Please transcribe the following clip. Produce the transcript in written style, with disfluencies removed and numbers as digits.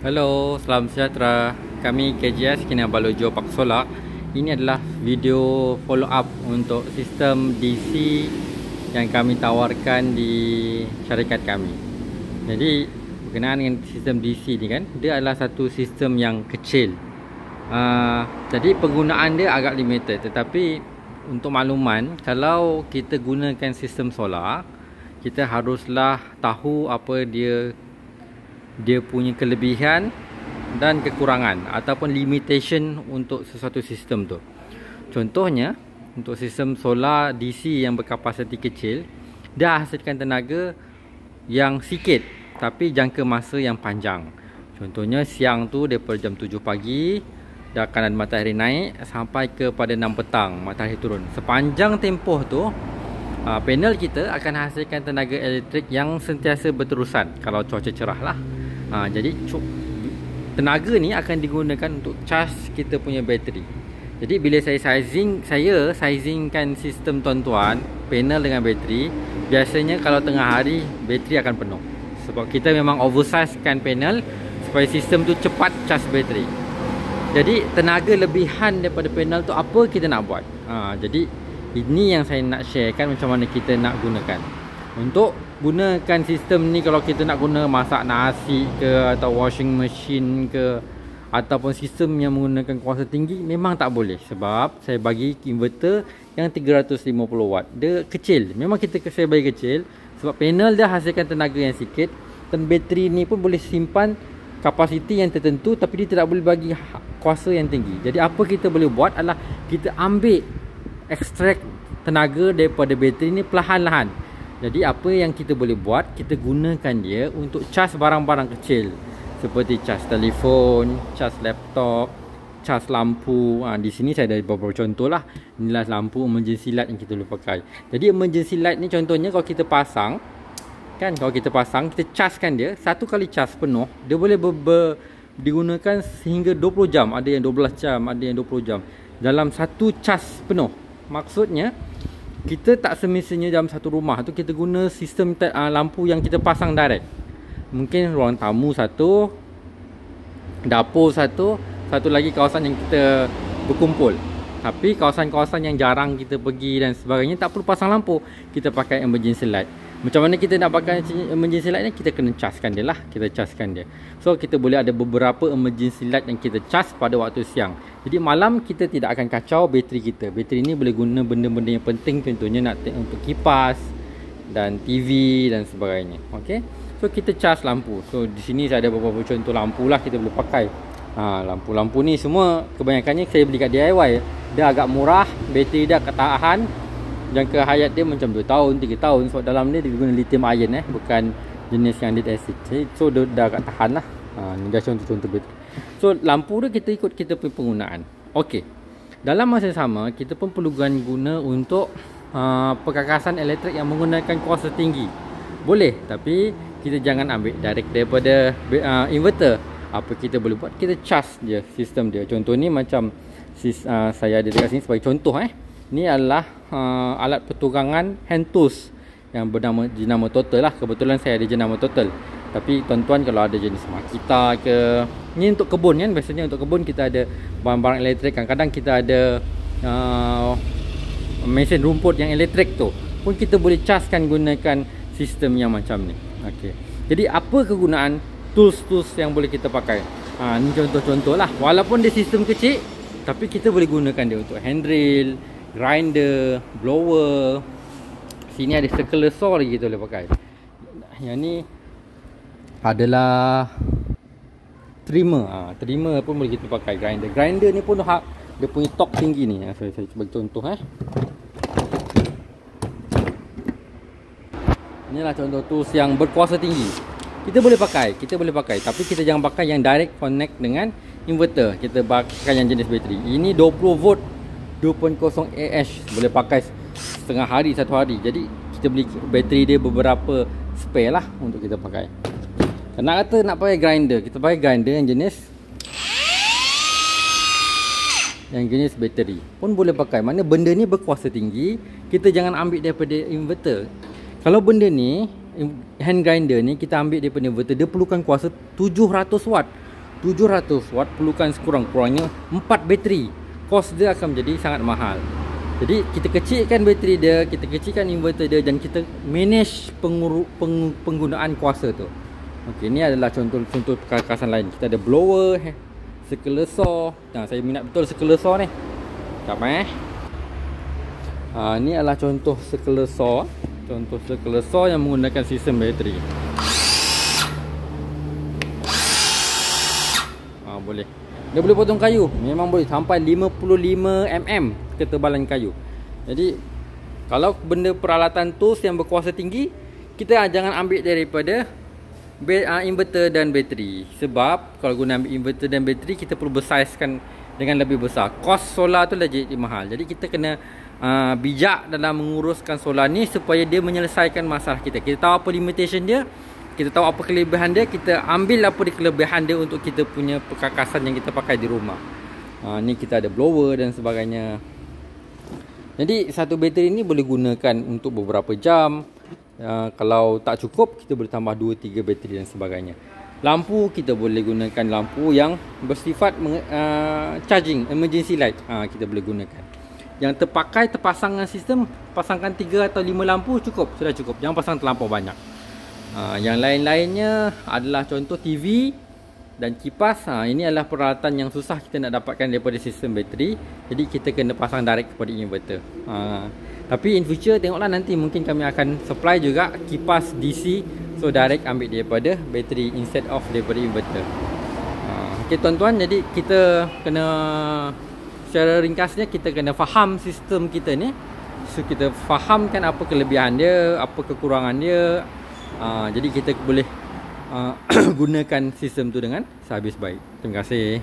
Halo, salam sejahtera. Kami KJS Kinabalu Johor Park Solar. Ini adalah video follow up untuk sistem DC yang kami tawarkan di syarikat kami. Jadi berkenaan dengan sistem DC ni kan, dia adalah satu sistem yang kecil. Jadi penggunaan dia agak limited, tetapi untuk makluman, kalau kita gunakan sistem solar, kita haruslah tahu apa dia punya kelebihan dan kekurangan ataupun limitation untuk sesuatu sistem tu. Contohnya, untuk sistem solar DC yang berkapasiti kecil, dia hasilkan tenaga yang sikit tapi jangka masa yang panjang. Contohnya siang tu daripada jam 7 pagi dah akan ada matahari naik sampai kepada 6 petang matahari turun. Sepanjang tempoh tu panel kita akan hasilkan tenaga elektrik yang sentiasa berterusan kalau cuaca cerah lah. Jadi tenaga ni akan digunakan untuk charge kita punya bateri. Jadi bila saya sizingkan sistem tuan-tuan, panel dengan bateri, biasanya kalau tengah hari bateri akan penuh. Sebab kita memang oversizekan panel supaya sistem tu cepat charge bateri. Jadi tenaga lebihan daripada panel tu apa kita nak buat? Jadi ini yang saya nak sharekan macam mana kita nak gunakan. Untuk gunakan sistem ni, kalau kita nak guna masak nasi ke atau washing machine ke ataupun sistem yang menggunakan kuasa tinggi, memang tak boleh. Sebab saya bagi inverter yang 350 watt. Dia kecil. Memang saya bagi kecil sebab panel dia hasilkan tenaga yang sikit dan bateri ni pun boleh simpan kapasiti yang tertentu, tapi dia tidak boleh bagi kuasa yang tinggi. Jadi apa kita boleh buat adalah kita ambil ekstrak tenaga daripada bateri ni perlahan-lahan. Jadi apa yang kita boleh buat, kita gunakan dia untuk cas barang-barang kecil seperti cas telefon, cas laptop, cas lampu. Di sini saya ada beberapa contoh lah. Inilah lampu emergency light yang kita boleh pakai. Jadi emergency light ni contohnya kalau kita pasang, kita caskan dia, satu kali cas penuh, dia boleh digunakan sehingga 20 jam. Ada yang 12 jam, ada yang 20 jam dalam satu cas penuh. Maksudnya kita tak semestinya dalam satu rumah tu kita guna sistem lampu yang kita pasang direct. Mungkin ruang tamu satu, dapur satu lagi kawasan yang kita berkumpul. Tapi kawasan-kawasan yang jarang kita pergi dan sebagainya, tak perlu pasang lampu, kita pakai emergency light. Macam mana kita nak pakai emergency light ni? Kita kena caskan dia lah. Kita caskan dia. So kita boleh ada beberapa emergency light yang kita cas pada waktu siang. Jadi malam kita tidak akan kacau bateri kita. Bateri ni boleh guna benda-benda yang penting, contohnya untuk kipas dan TV dan sebagainya. Okey. So kita cas lampu. So di sini saya ada beberapa contoh lampu lah kita boleh pakai. Lampu-lampu ni semua kebanyakannya saya beli kat DIY. Dia agak murah, bateri dia ketahan. Jangka hayat dia macam 2 tahun, 3 tahun. Sebab dalam ni dia guna lithium ion bukan jenis yang lead acid. So dia dah agak tahan lah. Ni dah contoh-contoh bateri. So lampu tu kita ikut kita punya penggunaan. Okey. Dalam masa sama kita pun perlu guna untuk perkakasan elektrik yang menggunakan kuasa tinggi. Boleh, tapi kita jangan ambil direct daripada inverter. Apa kita boleh buat? Kita charge dia sistem dia. Contoh ni macam saya ada dekat sini sebagai contoh. Ini adalah alat pertukangan hand tools yang jenama Total lah. Kebetulan saya ada jenama Total. Tapi tuan-tuan kalau ada jenis Makita ke, ni untuk kebun kan. Biasanya untuk kebun kita ada barang-barang elektrik. Kadang-kadang kita ada mesin rumput yang elektrik tu pun kita boleh caskan gunakan sistem yang macam ni. Okey. Jadi apa kegunaan tools-tools yang boleh kita pakai? Ni contoh-contoh lah. Walaupun dia sistem kecil, tapi kita boleh gunakan dia untuk handrail, grinder, blower. Sini ada circular saw lagi kita boleh pakai. Yang ni adalah trimmer. Trimmer pun boleh kita pakai. Grinder ni pun dia punya torque tinggi ni. Saya bagi contoh. Inilah contoh tools yang berkuasa tinggi. Kita boleh pakai, tapi kita jangan pakai yang direct connect dengan inverter. Kita pakai yang jenis bateri. Ini 20 volt 2.0 Ah, boleh pakai setengah hari, satu hari. Jadi kita beli bateri dia beberapa spare lah untuk kita pakai. Nak kata nak pakai grinder, kita pakai grinder yang jenis bateri pun boleh pakai. Mana benda ni berkuasa tinggi, kita jangan ambil daripada inverter. Kalau benda ni hand grinder ni kita ambil daripada inverter, dia perlukan kuasa 700 watt. 700 watt perlukan sekurang-kurangnya 4 bateri. Kos dia akan menjadi sangat mahal. Jadi kita kecilkan bateri dia, kita kecilkan inverter dia, dan kita manage penggunaan kuasa tu. Okey, ni adalah contoh perkakasan lain. Kita ada blower, circular saw. Nah, saya minat betul circular saw ni. Sekejap ni adalah contoh circular saw. Contoh circular saw yang menggunakan sistem bateri. Boleh. Dia boleh potong kayu. Memang boleh sampai 55 mm ketebalan kayu. Jadi kalau benda peralatan tools yang berkuasa tinggi, kita jangan ambil daripada inverter dan bateri. Sebab kalau guna ambil inverter dan bateri, kita perlu bersaikan dengan lebih besar. Kos solar tu lagi mahal. Jadi kita kena bijak dalam menguruskan solar ni supaya dia menyelesaikan masalah kita. Kita tahu apa limitation dia, kita tahu apa kelebihan dia, kita ambil apa kelebihan dia untuk kita punya perkakasan yang kita pakai di rumah. Ni kita ada blower dan sebagainya. Jadi satu bateri ni boleh gunakan untuk beberapa jam. Kalau tak cukup, kita boleh tambah 2-3 bateri dan sebagainya. Lampu, kita boleh gunakan lampu yang bersifat charging, emergency light. Kita boleh gunakan. Yang terpasang dengan sistem, pasangkan 3 atau 5 lampu cukup, sudah cukup. Jangan pasang terlampau banyak. Yang lain-lainnya adalah contoh TV dan kipas. Ini adalah peralatan yang susah kita nak dapatkan daripada sistem bateri. Jadi kita kena pasang direct kepada inverter. Tapi in future tengoklah nanti, mungkin kami akan supply juga kipas DC, so direct ambil daripada bateri instead of daripada inverter. Okey tuan-tuan, jadi kita kena, secara ringkasnya, kita kena faham sistem kita ni. So kita fahamkan apa kelebihan dia, apa kekurangan dia. Jadi kita boleh gunakan sistem tu dengan sehabis baik. Terima kasih.